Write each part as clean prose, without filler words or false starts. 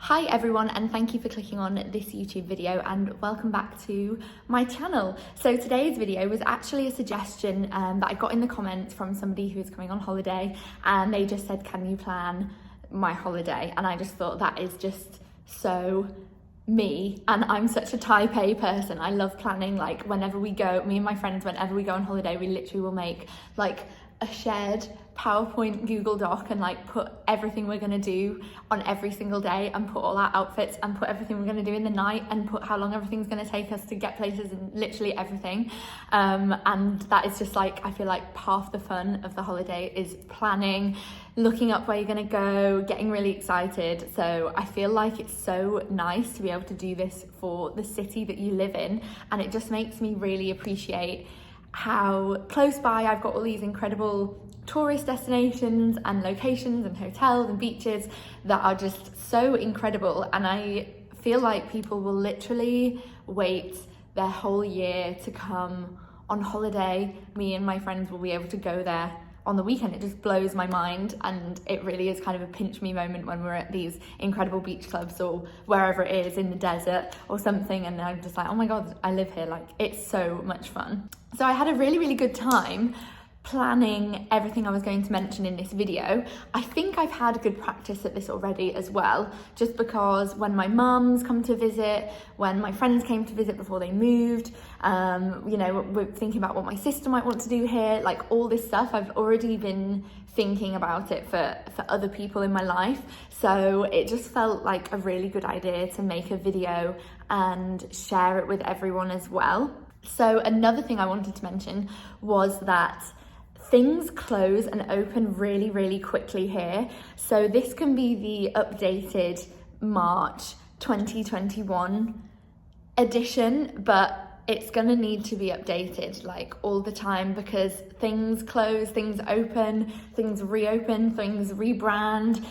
Hi everyone, and thank you for clicking on this YouTube video and welcome back to my channel. So today's video was actually a suggestion that I got in the comments from somebody who is coming on holiday, and they just said, can you plan my holiday? And I just thought that is just so me, and I'm such a type A person. I love planning. Like whenever we go, me and my friends, whenever we go on holiday, we literally will make like a shared PowerPoint Google Doc and like put everything we're gonna do on every single day and put all our outfits and put everything we're gonna do in the night and put how long everything's gonna take us to get places and literally everything. And that is just like, I feel like half the fun of the holiday is planning, looking up where you're gonna go, getting really excited. So I feel like it's so nice to be able to do this for the city that you live in, and it just makes me really appreciate how close by I've got all these incredible tourist destinations and locations and hotels and beaches that are just so incredible. And I feel like people will literally wait their whole year to come on holiday. Me and my friends will be able to go there on the weekend. It just blows my mind, and it really is kind of a pinch me moment when we're at these incredible beach clubs or wherever it is in the desert or something, and I'm just like, oh my god, I live here. Like, it's so much fun. So I had a really good time planning everything I was going to mention in this video. I think I've had good practice at this already as well, just because when my mum's come to visit, when my friends came to visit before they moved, you know, we're thinking about what my sister might want to do here, like all this stuff, I've already been thinking about it for other people in my life. So it just felt like a really good idea to make a video and share it with everyone as well. So another thing I wanted to mention was that things close and open really quickly here. So this can be the updated March 2021 edition, but it's gonna need to be updated like all the time, because things close, things open, things reopen, things rebrand,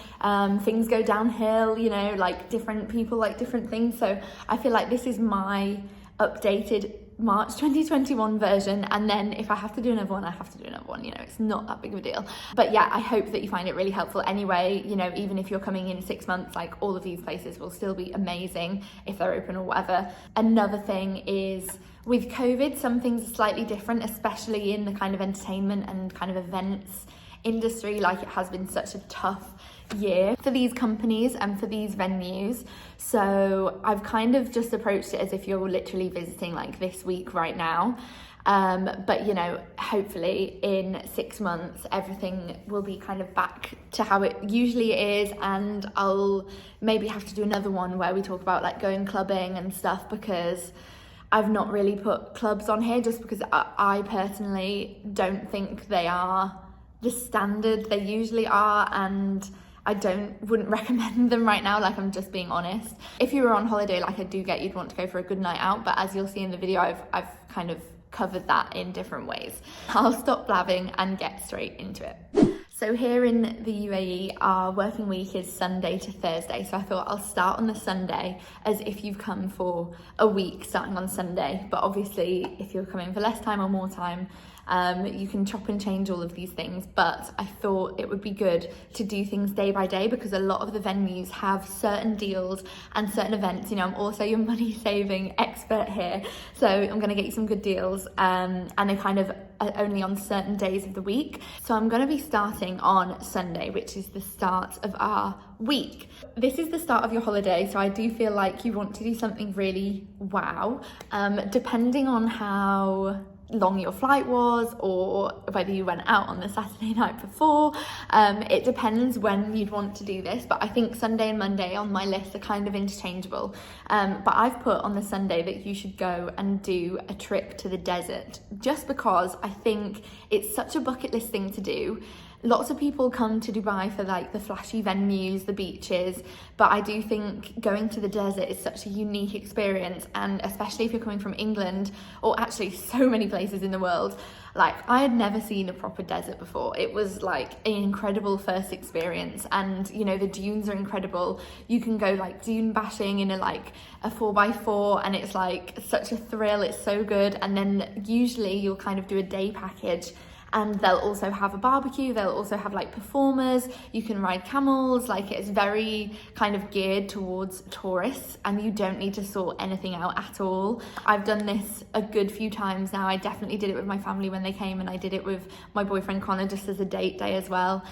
things go downhill, you know, like different people like different things. So I feel like this is my updated March 2021 version, and then if I have to do another one, I have to do another one. You know, it's not that big of a deal. But yeah, I hope that you find it really helpful anyway. You know, even if you're coming in 6 months, like all of these places will still be amazing if they're open or whatever. Another thing is, with COVID, some things are slightly different, especially in the kind of entertainment and kind of events industry. Like, it has been such a tough year for these companies and for these venues. So I've kind of just approached it as if you're literally visiting like this week right now. But you know, hopefully in 6 months, everything will be kind of back to how it usually is. And I'll maybe have to do another one where we talk about like going clubbing and stuff, because I've not really put clubs on here just because I personally don't think they are the standard they usually are, and I wouldn't recommend them right now. Like, I'm just being honest. If you were on holiday, like, I do get you'd want to go for a good night out, but as you'll see in the video, I've kind of covered that in different ways. I'll stop blabbing and get straight into it. So here in the UAE, our working week is Sunday to Thursday. So I thought I'll start on the Sunday as if you've come for a week starting on Sunday. But obviously, if you're coming for less time or more time, you can chop and change all of these things. But I thought it would be good to do things day by day, because a lot of the venues have certain deals and certain events. You know, I'm also your money saving expert here, so I'm going to get you some good deals, and they kind of are only on certain days of the week. So I'm going to be starting on Sunday, which is the start of our week. This is the start of your holiday, so I do feel like you want to do something really wow, depending on how long your flight was or whether you went out on the Saturday night before. It depends when you'd want to do this, but I think Sunday and Monday on my list are kind of interchangeable. But I've put on the Sunday that you should go and do a trip to the desert, just because I think it's such a bucket list thing to do. Lots of people come to Dubai for like the flashy venues, the beaches, but I do think going to the desert is such a unique experience, and especially if you're coming from England, or actually so many places in the world. Like, I had never seen a proper desert before. It was like an incredible first experience, and you know, the dunes are incredible. You can go like dune bashing in a 4x4, and it's like such a thrill. It's so good. And then usually you'll kind of do a day package, and they'll also have a barbecue, they'll also have like performers, you can ride camels, like it's very kind of geared towards tourists and you don't need to sort anything out at all. I've done this a good few times now. I definitely did it with my family when they came, and I did it with my boyfriend Connor just as a date day as well,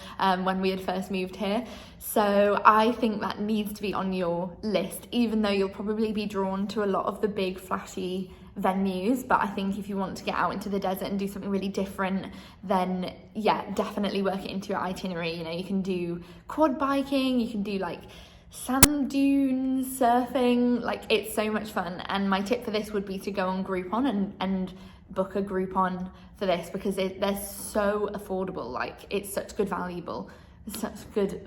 when we had first moved here. So I think that needs to be on your list, even though you'll probably be drawn to a lot of the big flashy venues. But I think if you want to get out into the desert and do something really different, then yeah, definitely work it into your itinerary. You know, you can do quad biking, you can do like sand dunes, surfing, like it's so much fun. And my tip for this would be to go on Groupon and book a Groupon for this, because they're so affordable. Like it's such good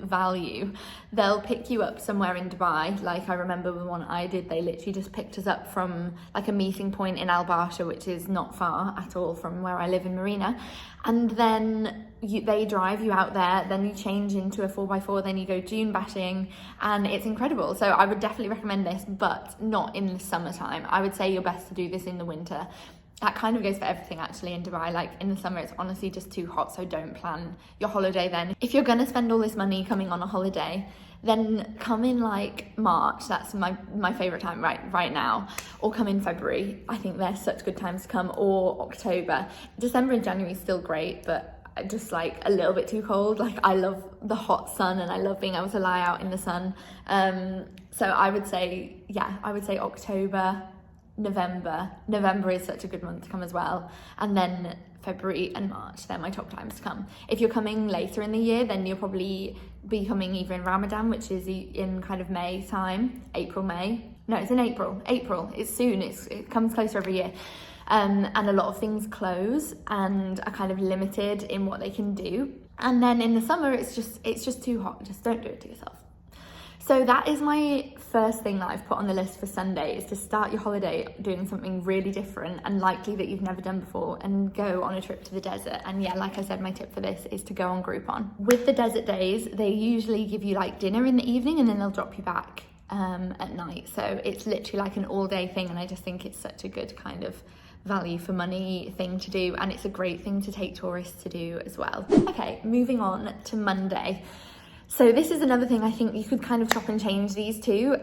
value. They'll pick you up somewhere in Dubai. Like I remember the one I did, they literally just picked us up from like a meeting point in Al Barsha, which is not far at all from where I live in Marina, and then they drive you out there, then you change into a 4x4, then you go dune bashing, and it's incredible. So I would definitely recommend this, but not in the summertime. I would say you're best to do this in the winter. That kind of goes for everything actually in Dubai. Like in the summer, it's honestly just too hot, so don't plan your holiday then. If you're gonna spend all this money coming on a holiday, then come in like March. That's my favorite time right now. Or come in February. I think they're such good times to come, or October. December and January is still great, but just like a little bit too cold. Like I love the hot sun and I love being able to lie out in the sun. So I would say October, November is such a good month to come as well, and then February and March, they're my top times to come. If you're coming later in the year, then you'll probably be coming either in Ramadan, which is in kind of May time, May. No, it's in April. It's soon. It comes closer every year, and a lot of things close and are kind of limited in what they can do. And then in the summer, it's just too hot. Just don't do it to yourself. So that is my first thing that I've put on the list for Sunday, is to start your holiday doing something really different and likely that you've never done before, and go on a trip to the desert. And yeah, like I said, my tip for this is to go on Groupon. With the desert days, they usually give you like dinner in the evening and then they'll drop you back at night. So it's literally like an all day thing, and I just think it's such a good kind of value for money thing to do, and it's a great thing to take tourists to do as well. Okay, moving on to Monday. So this is another thing I think you could kind of chop and change these two.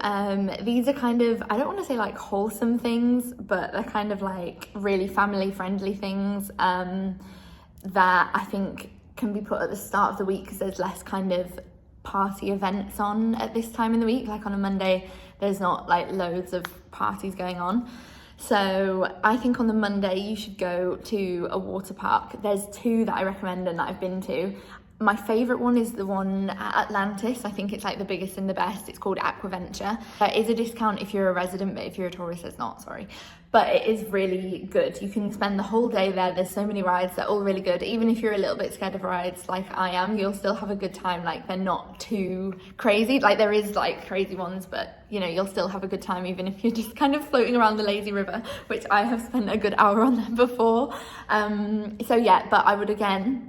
These are kind of, I don't want to say like wholesome things, but they're kind of like really family friendly things that I think can be put at the start of the week, because there's less kind of party events on at this time in the week. Like on a Monday, there's not like loads of parties going on. So I think on the Monday you should go to a water park. There's two that I recommend and that I've been to. My favourite one is the one at Atlantis. I think it's like the biggest and the best. It's called Aquaventure. There is a discount if you're a resident, but if you're a tourist, there's not, sorry. But it is really good. You can spend the whole day there. There's so many rides. They're all really good. Even if you're a little bit scared of rides like I am, you'll still have a good time. Like they're not too crazy. Like there is like crazy ones, but you know, you'll still have a good time even if you're just kind of floating around the lazy river, which I have spent a good hour on there before. So yeah, but I would again,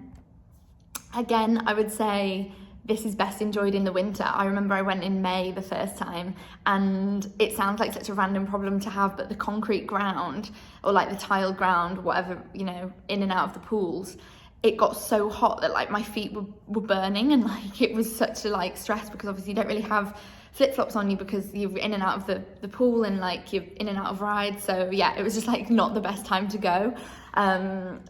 I would say this is best enjoyed in the winter. I remember I went in May the first time, and it sounds like such a random problem to have, but the concrete ground, or like the tiled ground, whatever, you know, in and out of the pools, it got so hot that like my feet were burning, and like it was such a like stress, because obviously you don't really have flip-flops on you because you're in and out of the pool, and like you're in and out of rides. So yeah, it was just like not the best time to go.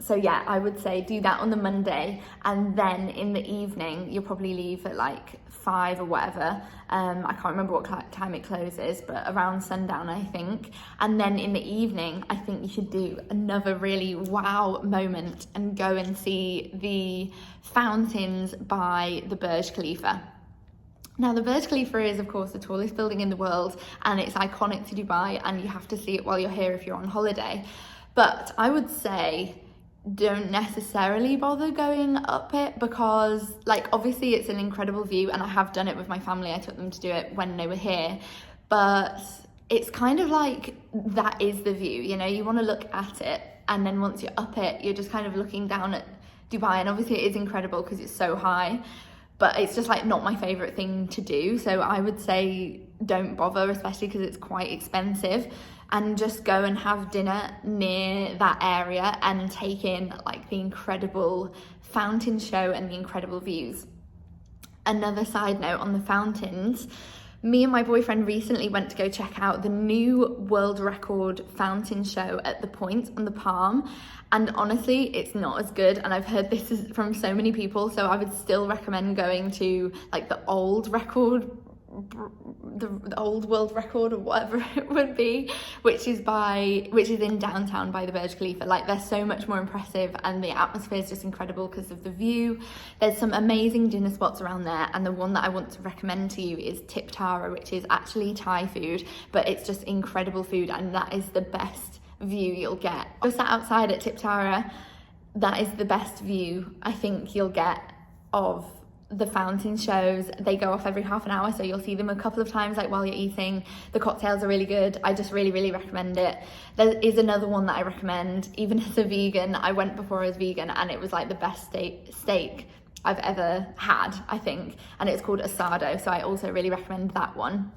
So yeah, I would say do that on the Monday, and then in the evening you'll probably leave at like 5 or whatever. I can't remember what time it closes, but around sundown I think. And then in the evening I think you should do another really wow moment and go and see the fountains by the Burj Khalifa. Now the Burj Khalifa is of course the tallest building in the world, and it's iconic to Dubai, and you have to see it while you're here if you're on holiday. But I would say don't necessarily bother going up it, because like obviously it's an incredible view, and I have done it with my family. I took them to do it when they were here, but it's kind of like that is the view, you know, you want to look at it, and then once you're up it, you're just kind of looking down at Dubai, and obviously it is incredible because it's so high, but it's just like not my favorite thing to do. So I would say don't bother, especially because it's quite expensive, and just go and have dinner near that area and take in like the incredible fountain show and the incredible views. Another side note on the fountains, me and my boyfriend recently went to go check out the new world record fountain show at the Point on the Palm, and honestly it's not as good, and I've heard this from so many people, so I would still recommend going to like the old record, the old world record or whatever it would be, which is in downtown by the Burj Khalifa. Like, they're so much more impressive and the atmosphere is just incredible because of the view. There's some amazing dinner spots around there, and the one that I want to recommend to you is Tip Tara, which is actually Thai food, but it's just incredible food, and that is the best view you'll get. Just sat outside at Tip Tara, that is the best view I think you'll get of the fountain shows. They go off every half an hour, so you'll see them a couple of times, like while you're eating. The cocktails are really good. I just really recommend it. There is another one that I recommend, even as a vegan. I went before I was vegan, and it was like the best steak I've ever had, I think, and it's called asado, so I also really recommend that one.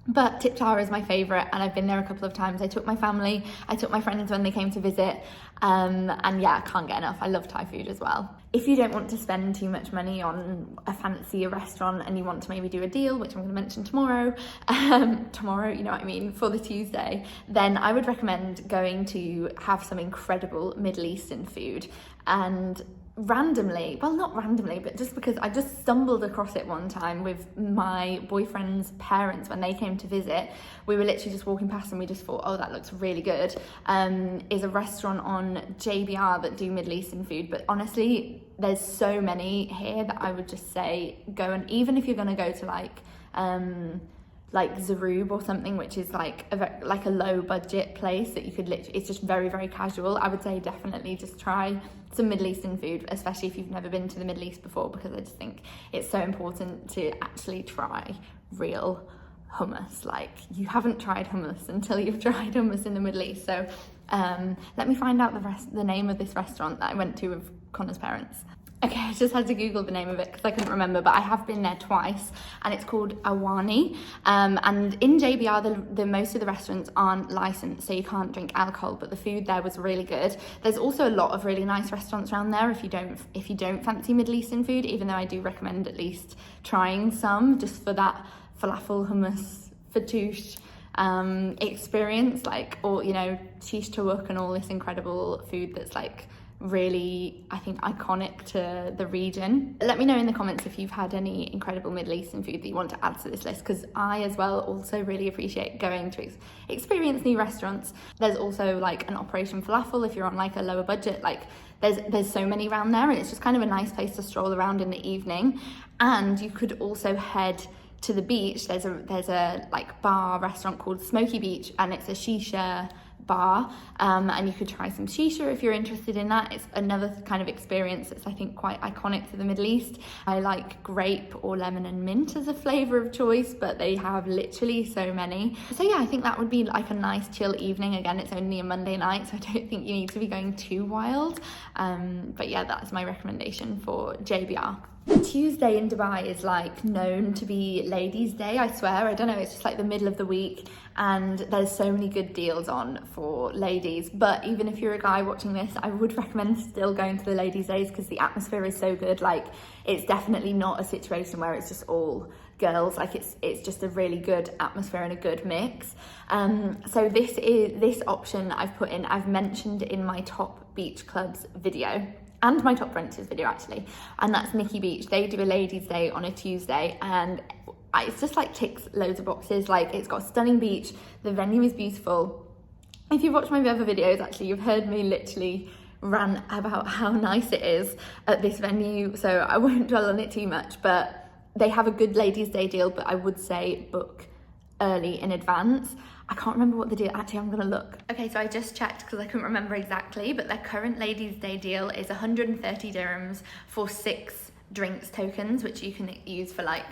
But Tip Tara is my favourite, and I've been there a couple of times. I took my family, I took my friends when they came to visit, and yeah, I can't get enough. I love Thai food as well. If you don't want to spend too much money on a fancier restaurant and you want to maybe do a deal, which I'm going to mention tomorrow, you know what I mean, for the Tuesday, then I would recommend going to have some incredible Middle Eastern food. And randomly, well, not randomly, but just because I just stumbled across it one time with my boyfriend's parents when they came to visit. We were literally just walking past and we just thought, oh, that looks really good. Is a restaurant on JBR that do Middle Eastern food, but honestly there's so many here that I would just say go, and even if you're going to go to like Zarub or something, which is like a low budget place that you could literally, it's just very casual, I would say definitely just try some Middle Eastern food, especially if you've never been to the Middle East before, because I just think it's so important to actually try real hummus. Like, you haven't tried hummus until you've tried hummus in the Middle East. So let me find out the name of this restaurant that I went to with Connor's parents. Okay, I just had to Google the name of it because I couldn't remember, but I have been there twice, and it's called Awani. And in JBR, the most of the restaurants aren't licensed, so you can't drink alcohol, but the food there was really good. There's also a lot of really nice restaurants around there if you don't fancy Middle Eastern food, even though I do recommend at least trying some, just for that falafel, hummus, fattoush experience, like, or, you know, shish tawuk and all this incredible food that's like really, I think, iconic to the region. Let me know in the comments if you've had any incredible Middle Eastern food that you want to add to this list, because I as well also really appreciate going to experience new restaurants. There's also like an Operation Falafel if you're on like a lower budget. Like, there's so many around there, and it's just kind of a nice place to stroll around in the evening. And you could also head to the beach. There's a like bar restaurant called Smoky Beach, and it's a shisha bar, and you could try some shisha if you're interested in that. It's another kind of experience that's, I think, quite iconic to the Middle East. I like grape or lemon and mint as a flavour of choice, but they have literally so many. So yeah, I think that would be like a nice chill evening. Again, it's only a Monday night, so I don't think you need to be going too wild, but yeah, that's my recommendation for JBR. Tuesday in Dubai is like known to be Ladies' Day, I swear. I don't know, it's just like the middle of the week, and there's so many good deals on for ladies. But even if you're a guy watching this, I would recommend still going to the Ladies' Days because the atmosphere is so good. Like, it's definitely not a situation where it's just all girls. Like, it's just a really good atmosphere and a good mix. So this option I've mentioned in my top beach clubs video, and my top brunches video actually, and that's Nikki Beach. They do a Ladies' Day on a Tuesday, and it's just like ticks loads of boxes. Like, it's got a stunning beach, the venue is beautiful. If you've watched my other videos, actually, you've heard me literally rant about how nice it is at this venue, so I won't dwell on it too much. But they have a good Ladies' Day deal, but I would say book early in advance. I can't remember what the deal, actually I'm gonna look. Okay, so I just checked because I couldn't remember exactly, but their current Ladies' Day deal is 130 dirhams for 6 drinks tokens, which you can use for like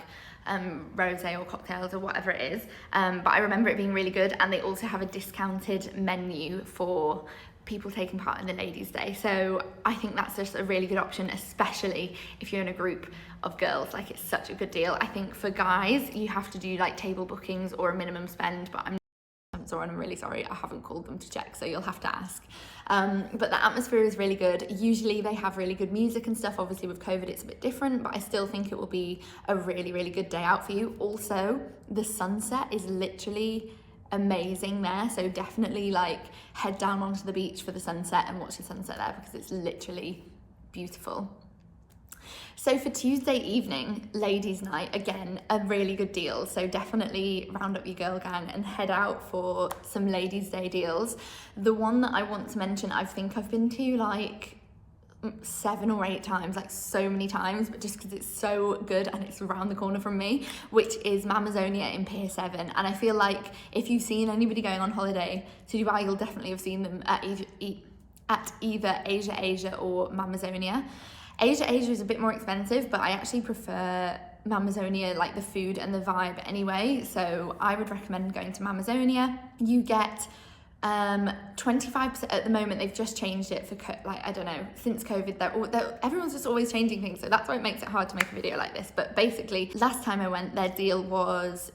rosé or cocktails or whatever it is. But I remember it being really good, and they also have a discounted menu for people taking part in the ladies' day. So I think that's just a really good option, especially if you're in a group of girls. Like, it's such a good deal. I think for guys, you have to do like table bookings or a minimum spend, but I'm really sorry, I haven't called them to check, so you'll have to ask. But the atmosphere is really good. Usually they have really good music and stuff. Obviously with COVID it's a bit different, but I still think it will be a really, really good day out for you. Also, the sunset is literally amazing there, so definitely like head down onto the beach for the sunset and watch the sunset there, because it's literally beautiful. So for Tuesday evening, ladies' night, again, a really good deal. So definitely round up your girl gang and head out for some ladies' day deals. The one that I want to mention, I think I've been to like 7 or 8 times, like so many times, but just because it's so good and it's around the corner from me, which is Mamazonia in Pier 7. And I feel like if you've seen anybody going on holiday to Dubai, you'll definitely have seen them at either Asia or Mamazonia. Asia is a bit more expensive, but I actually prefer Mamazonia, like the food and the vibe anyway. So I would recommend going to Mamazonia. You get 25% at the moment. They've just changed it for like, I don't know, since COVID, everyone's just always changing things, so that's why it makes it hard to make a video like this. But basically, last time I went, their deal was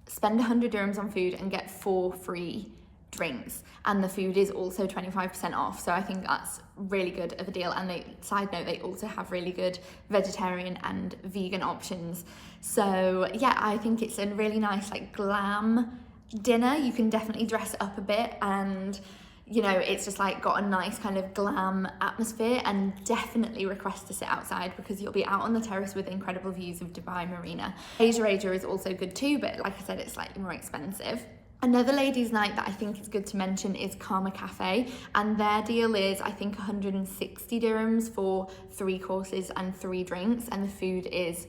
spend 100 dirhams on food and get 4 free drinks, and the food is also 25% off, so I think that's really good of a deal. And side note, they also have really good vegetarian and vegan options. So yeah, I think it's a really nice like glam dinner. You can definitely dress it up a bit, and you know, it's just like got a nice kind of glam atmosphere. And definitely request to sit outside, because you'll be out on the terrace with incredible views of Dubai Marina. Asia is also good too, but like I said, it's slightly more expensive. Another ladies' night that I think is good to mention is Karma Cafe, and their deal is I think 160 dirhams for 3 courses and 3 drinks, and the food is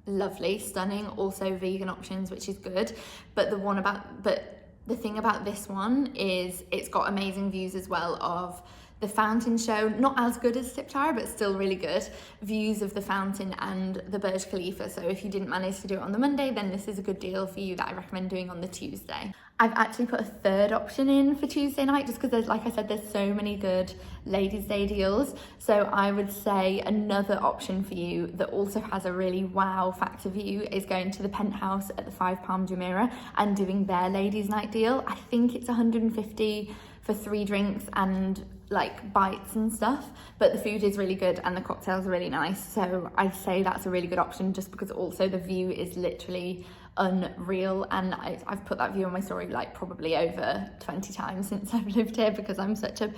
lovely, stunning. Also vegan options, which is good. But the thing about this one is it's got amazing views as well of the fountain show. Not as good as Tip Tower, but still really good views of the fountain and the Burj Khalifa. So if you didn't manage to do it on the Monday, then this is a good deal for you that I recommend doing on the Tuesday. I've actually put a third option in for Tuesday night, just because like I said, there's so many good ladies' day deals. So I would say another option for you that also has a really wow factor for you is going to the Penthouse at the 5 Palm Jumeirah and doing their ladies' night deal. I think it's 150 for 3 drinks and like bites and stuff, but the food is really good and the cocktails are really nice. So I'd say that's a really good option, just because also the view is literally unreal, and I've put that view on my story like probably over 20 times since I've lived here, because I'm such a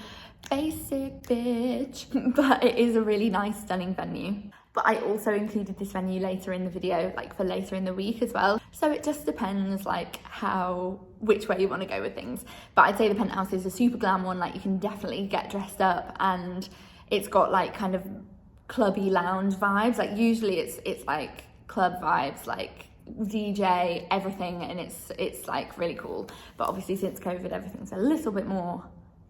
basic bitch. But it is a really nice, stunning venue. But I also included this venue later in the video, like for later in the week as well. So it just depends like which way you want to go with things. But I'd say the Penthouse is a super glam one. Like, you can definitely get dressed up, and it's got like kind of clubby lounge vibes. Like usually it's like club vibes, like DJ, everything, and it's like really cool. But obviously since COVID, everything's a little bit more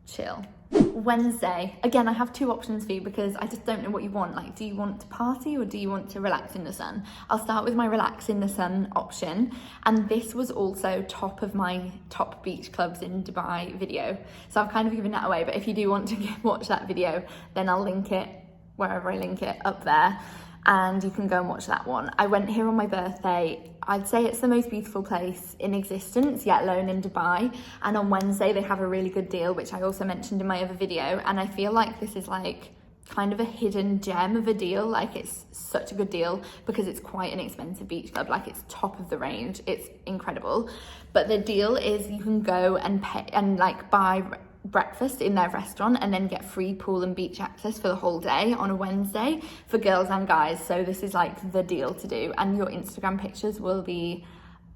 chill. Wednesday, again, I have 2 options for you, because I just don't know what you want. Like, do you want to party or do you want to relax in the sun? I'll start with my relax in the sun option, and this was also top of my top beach clubs in Dubai video, so I've kind of given that away. But if you do want to watch that video, then I'll link it wherever I link it up there, and you can go and watch that one. I went here on my birthday. I'd say it's the most beautiful place in existence, yet alone in Dubai. And on Wednesday, they have a really good deal, which I also mentioned in my other video. And I feel like this is like kind of a hidden gem of a deal. Like, it's such a good deal because it's quite an expensive beach club. Like, it's top of the range. It's incredible. But the deal is you can go and pay and like buy breakfast in their restaurant and then get free pool and beach access for the whole day on a Wednesday for girls and guys. So this is like the deal to do, and your Instagram pictures will be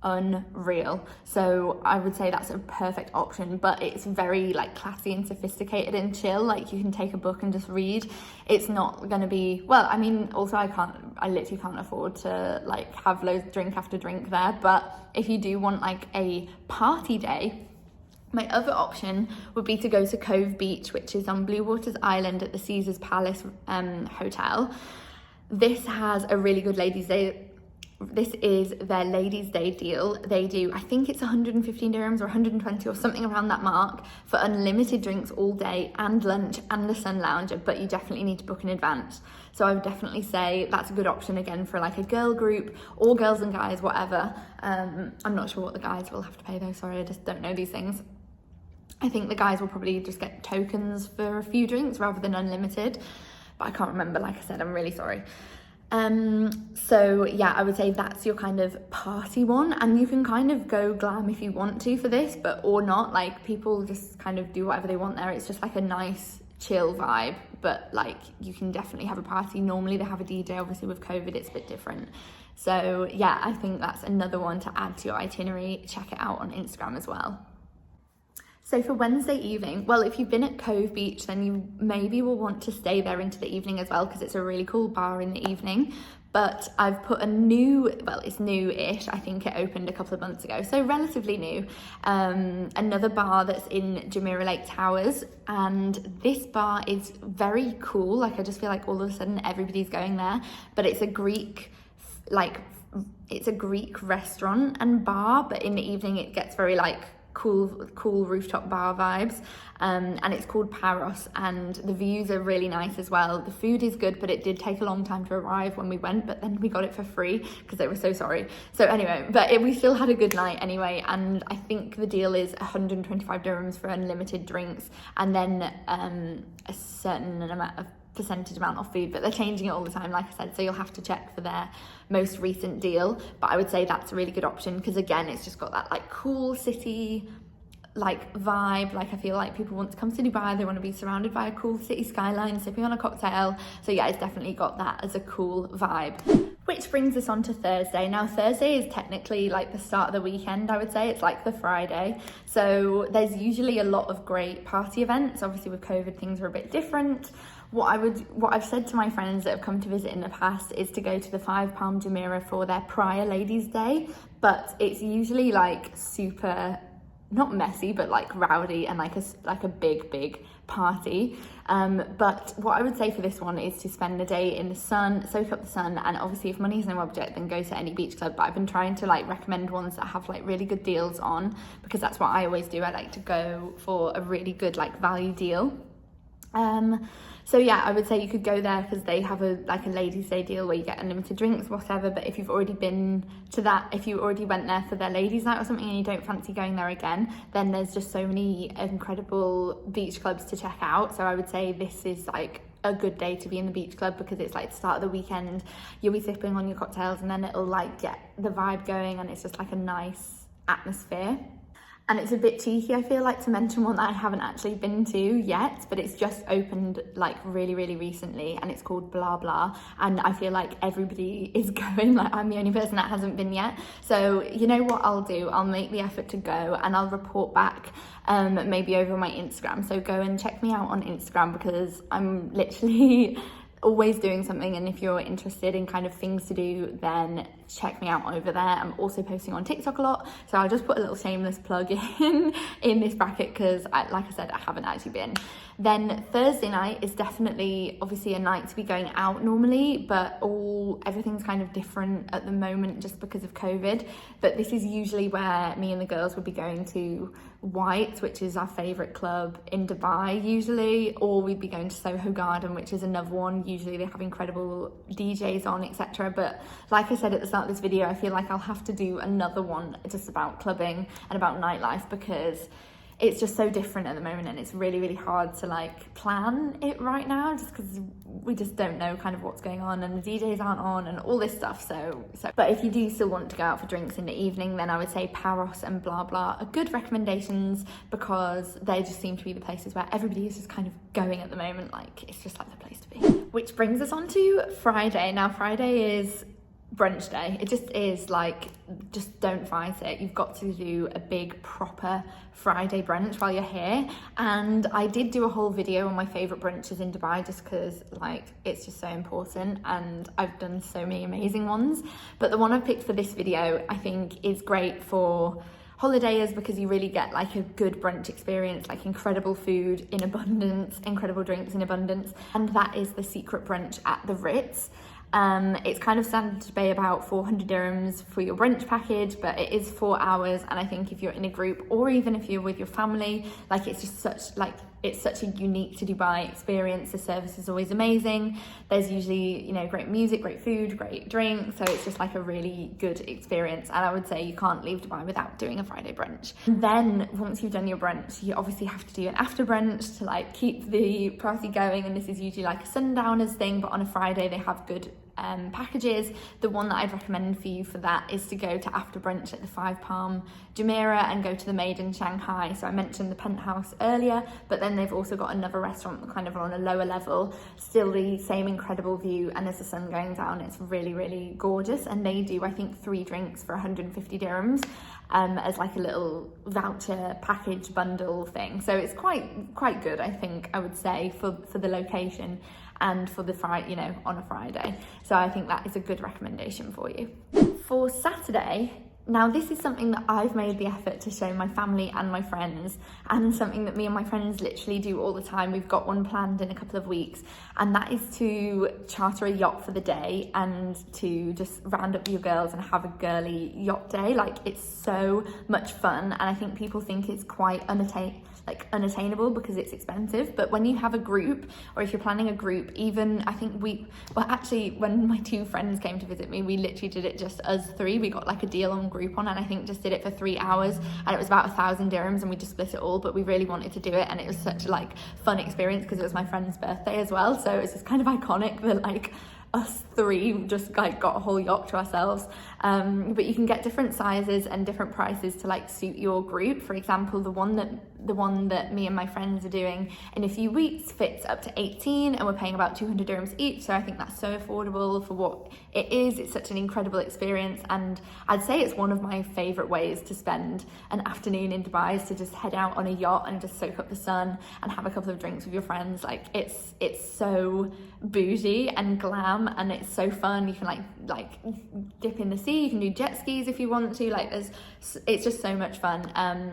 unreal. So I would say that's a perfect option, but it's very like classy and sophisticated and chill. Like, you can take a book and just read. It's not going to be, well, I mean, also I literally can't afford to like have loads of drink after drink there. But if you do want like a party day, my other option would be to go to Cove Beach, which is on Blue Waters Island at the Caesars Palace Hotel. This has a really good ladies' day This is their Ladies' Day deal. They do, I think it's 115 dirhams or 120 or something around that mark for unlimited drinks all day and lunch and the sun lounger, but you definitely need to book in advance. So I would definitely say that's a good option again for like a girl group or girls and guys, whatever. I'm not sure what the guys will have to pay though, sorry, I just don't know these things. I think the guys will probably just get tokens for a few drinks rather than unlimited, but I can't remember, like I said, I'm really sorry. So yeah, I would say that's your kind of party one, and you can kind of go glam if you want to for this, but or not, like people just kind of do whatever they want there. It's just like a nice chill vibe, but like you can definitely have a party. Normally they have a DJ, obviously with COVID it's a bit different. So yeah, I think that's another one to add to your itinerary. Check it out on Instagram as well. So for Wednesday evening, well, if you've been at Cove Beach, then you maybe will want to stay there into the evening as well, because it's a really cool bar in the evening. But I've put a new, well, it's new-ish, I think it opened a couple of months ago, so relatively new, another bar that's in Jumeirah Lake Towers, and this bar is very cool. Like I just feel like all of a sudden everybody's going there, but it's a Greek, like, it's a Greek restaurant and bar, but in the evening it gets very like cool rooftop bar vibes, and it's called Paros, and the views are really nice as well. The food is good, but it did take a long time to arrive when we went, but then we got it for free because they were so sorry. So anyway, but we still had a good night anyway, and I think the deal is 125 dirhams for unlimited drinks, and then a certain amount of percentage amount off food, but they're changing it all the time, like I said, so you'll have to check for their most recent deal. But I would say that's a really good option because again, it's just got that like cool city like vibe. Like I feel like people want to come to Dubai, they want to be surrounded by a cool city skyline, sipping on a cocktail. So yeah, it's definitely got that as a cool vibe. Which brings us on to Thursday. Now Thursday is technically like the start of the weekend, I would say. It's like the Friday. So there's usually a lot of great party events. Obviously with COVID, things are a bit different. What I've said to my friends that have come to visit in the past is to go to the 5 Palm Jumeirah for their prior Ladies' Day, but it's usually like super, not messy, but like rowdy and like a big party. But what I would say for this one is to spend the day in the sun, soak up the sun, and obviously if money is no object, then go to any beach club. But I've been trying to like recommend ones that have like really good deals on, because that's what I always do. I like to go for a really good like value deal. So yeah, I would say you could go there because they have a Ladies' Day deal where you get unlimited drinks, whatever. But if you've already been to that, if you already went there for their ladies' night or something and you don't fancy going there again, then there's just so many incredible beach clubs to check out. So I would say this is like a good day to be in the beach club because it's like the start of the weekend. You'll be sipping on your cocktails and then it'll like get the vibe going, and it's just like a nice atmosphere. And it's a bit cheeky, I feel like, to mention one that I haven't actually been to yet, but it's just opened like really recently, and it's called Blah Blah, and I feel like everybody is going, like I'm the only person that hasn't been yet. So you know what I'll do, I'll make the effort to go and I'll report back maybe over my Instagram. So go and check me out on Instagram because I'm literally always doing something, and if you're interested in kind of things to do, then check me out over there. I'm also posting on TikTok a lot, so I'll just put a little shameless plug in this bracket because like I said, I haven't actually been. Then Thursday night is definitely obviously a night to be going out normally, but everything's kind of different at the moment just because of COVID. But this is usually where me and the girls would be going to White, which is our favourite club in Dubai usually, or we'd be going to Soho Garden, which is another one. Usually they have incredible DJs on, etc. But like I said at the start of this video, I feel like I'll have to do another one just about clubbing and about nightlife because it's just so different at the moment, and it's really hard to like plan it right now just because we just don't know kind of what's going on and the DJs aren't on and all this stuff. So but if you do still want to go out for drinks in the evening, then I would say Paros and Blah Blah are good recommendations because they just seem to be the places where everybody is just kind of going at the moment. Like it's just like the place to be. Which brings us on to Friday. Now Friday is brunch day. It just is like, just don't fight it. You've got to do a big proper Friday brunch while you're here. And I did do a whole video on my favorite brunches in Dubai just because like it's just so important, and I've done so many amazing ones. But the one I've picked for this video I think is great for holidayers because you really get like a good brunch experience, like incredible food in abundance, incredible drinks in abundance, and that is the Secret Brunch at the Ritz. It's kind of standard to pay about 400 dirhams for your brunch package, but it is 4 hours. And I think if you're in a group, or even if you're with your family, like it's just it's such a unique to Dubai experience. The service is always amazing. There's usually, you know, great music, great food, great drink. So it's just like a really good experience. And I would say you can't leave Dubai without doing a Friday brunch. And then once you've done your brunch, you obviously have to do an after brunch to like keep the party going. And this is usually like a sundowners thing, but on a Friday they have good packages. The one that I'd recommend for you for that is to go to after brunch at the 5 Palm Jumeirah and go to the Made in Shanghai. So I mentioned the Penthouse earlier, but then they've also got another restaurant kind of on a lower level, still the same incredible view, and as the sun going down, it's really, really gorgeous. And they do, I think, 3 drinks for 150 dirhams as like a little voucher package bundle thing. So it's quite good, I think, I would say, for the location and for the Friday, you know, on a Friday. So I think that is a good recommendation for you. For Saturday, now this is something that I've made the effort to show my family and my friends, and something that me and my friends literally do all the time. We've got one planned in a couple of weeks, and that is to charter a yacht for the day and to just round up your girls and have a girly yacht day. Like, it's so much fun, and I think people think it's quite unattainable because it's expensive, but when you have a group, or if you're planning a group, even I think actually when my 2 friends came to visit me, we literally did it just us 3. We got like a deal on Groupon, and I think just did it for 3 hours, and it was about 1,000 dirhams, and we just split it all. But we really wanted to do it, and it was such a like fun experience because it was my friend's birthday as well, so it's just kind of iconic that like us 3 just like got a whole yacht to ourselves. But you can get different sizes and different prices to like suit your group. For example, the one that me and my friends are doing in a few weeks fits up to 18, and we're paying about 200 dirhams each. So I think that's so affordable for what it is. It's such an incredible experience, and I'd say it's one of my favorite ways to spend an afternoon in Dubai, is to just head out on a yacht and just soak up the sun and have a couple of drinks with your friends. Like, it's so bougie and glam, and it's so fun. You can like dip in the sea, you can do jet skis if you want to. Like, it's just so much fun.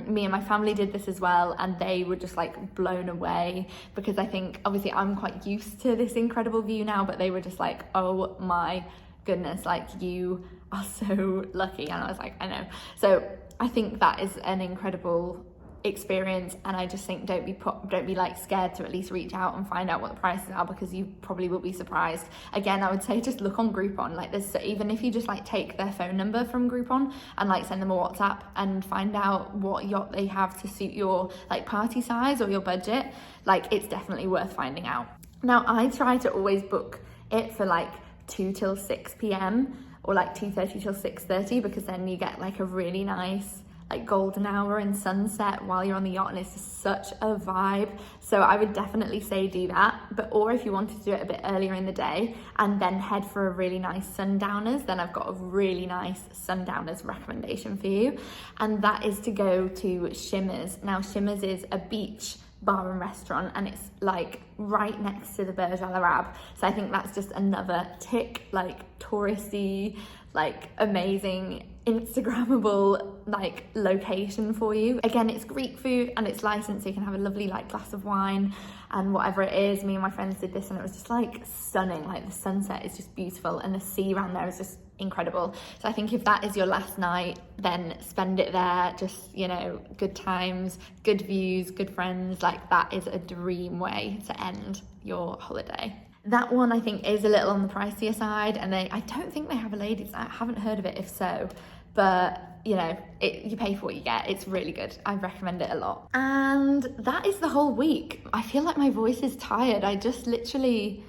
Me and my family did this as well, and they were just like blown away, because I think obviously I'm quite used to this incredible view now, but they were just like, oh my goodness, like, you are so lucky. And I was like, I know. So I think that is an incredible experience, and I just think don't be like scared to at least reach out and find out what the prices are, because you probably will be surprised. Again, I would say just look on Groupon. Like, there's, even if you just like take their phone number from Groupon and like send them a WhatsApp and find out what yacht they have to suit your like party size or your budget, like, it's definitely worth finding out. Now, I try to always book it for like 2 till 6 p.m. or like 2:30 till 6:30, because then you get like a really nice like golden hour and sunset while you're on the yacht, and it's just such a vibe. So I would definitely say do that. But or if you wanted to do it a bit earlier in the day and then head for a really nice sundowners, then I've got a really nice sundowners recommendation for you, and that is to go to Shimmers. Now, Shimmers is a beach bar and restaurant, and it's like right next to the Burj Al Arab. So I think that's just another tick, like touristy, like amazing, Instagrammable like location for you. Again, it's Greek food and it's licensed, so you can have a lovely like glass of wine and whatever it is. Me and my friends did this, and it was just like stunning. Like, the sunset is just beautiful, and the sea around there is just incredible. So I think if that is your last night, then spend it there. Just, you know, good times, good views, good friends. Like, that is a dream way to end your holiday. That one I think is a little on the pricier side, and I don't think they have a ladies night. I haven't heard of it if so, but you know, you pay for what you get. It's really good. I recommend it a lot. And that is the whole week. I feel like my voice is tired. I just literally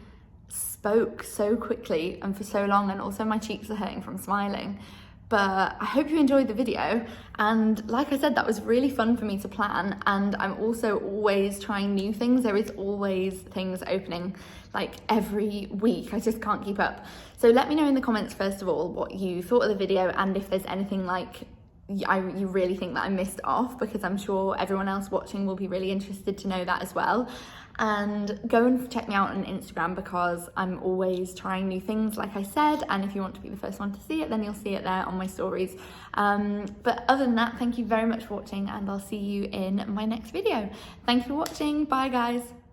spoke so quickly and for so long, and also my cheeks are hurting from smiling. But I hope you enjoyed the video, and like I said, that was really fun for me to plan, and I'm also always trying new things. There is always things opening like every week. I just can't keep up. So let me know in the comments first of all what you thought of the video, and if there's anything like you really think that I missed off, because I'm sure everyone else watching will be really interested to know that as well. And go and check me out on Instagram, because I'm always trying new things, like I said, and if you want to be the first one to see it, then you'll see it there on my stories. But other than that, thank you very much for watching, and I'll see you in my next video. Thank you for watching. Bye guys.